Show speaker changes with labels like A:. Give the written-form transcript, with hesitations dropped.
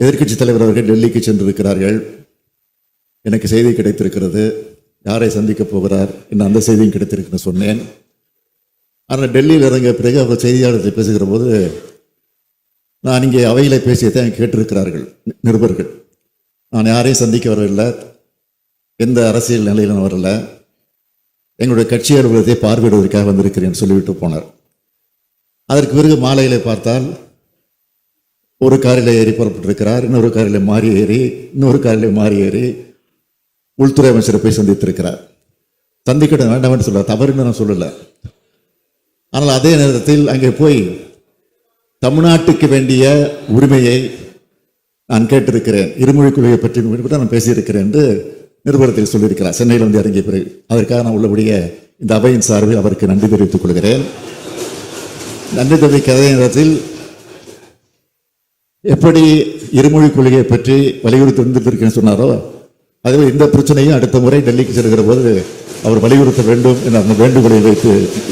A: எதிர்க்கட்சி தலைவர் அவர்கள் டெல்லிக்கு சென்றிருக்கிறார்கள். எனக்கு செய்தி கிடைத்திருக்கிறது, யாரை சந்திக்கப் போகிறார் என்ன அந்த செய்தியும் கிடைத்திருக்குன்னு சொன்னேன். ஆனால் டெல்லியில் இறங்கிய பிறகு அவர் செய்தியாளர்களை பேசுகிற போது நான் இங்கே அவையில் பேசியதை கேட்டிருக்கிறார்கள் நிருபர்கள். நான் யாரையும் சந்திக்க வரவில்லை, எந்த அரசியல் நிலையில் நான் வரல, எங்களுடைய கட்சி அலுவலகத்தை பார்வையிடுவதற்காக வந்திருக்கிறேன் சொல்லிவிட்டு போனார். அதற்கு பிறகு மாலையில் பார்த்தால் ஒரு காரில் ஏறி புறப்பட்டிருக்கிறார், இன்னொரு காரில் மாறி ஏறி, இன்னொரு காரில் மாறி ஏறி உள்துறை அமைச்சரை போய் சந்தித்திருக்கிறார். சந்திக்க வேண்டாம் என்று சொல்ல, தவறுன்னு நான் சொல்லலை. ஆனால் அதே நேரத்தில் அங்கே போய் தமிழ்நாட்டுக்கு வேண்டிய உரிமையை நான் கேட்டிருக்கிறேன், இருமொழி கொள்கையை பற்றி நான் பேசியிருக்கிறேன் என்று நிருபரத்தில் சொல்லியிருக்கிறார். சென்னையில் வந்து இறங்கிய பிறகு அதற்காக நான் உள்ளபடியே இந்த அவையின் சார்பில் அவருக்கு நன்றி தெரிவித்துக் கொள்கிறேன். நன்றி தெரிவிக்க அதே நேரத்தில் எப்படி இருமொழி கொள்கையை பற்றி வலியுறுத்தி வந்திருக்கேன்னு சொன்னாரோ, அதுவே இந்த பிரச்சனையும் அடுத்த முறை டெல்லிக்கு செல்கிற போது அவர் வலியுறுத்த வேண்டும் என்ற அந்த வேண்டுகோளை வைத்து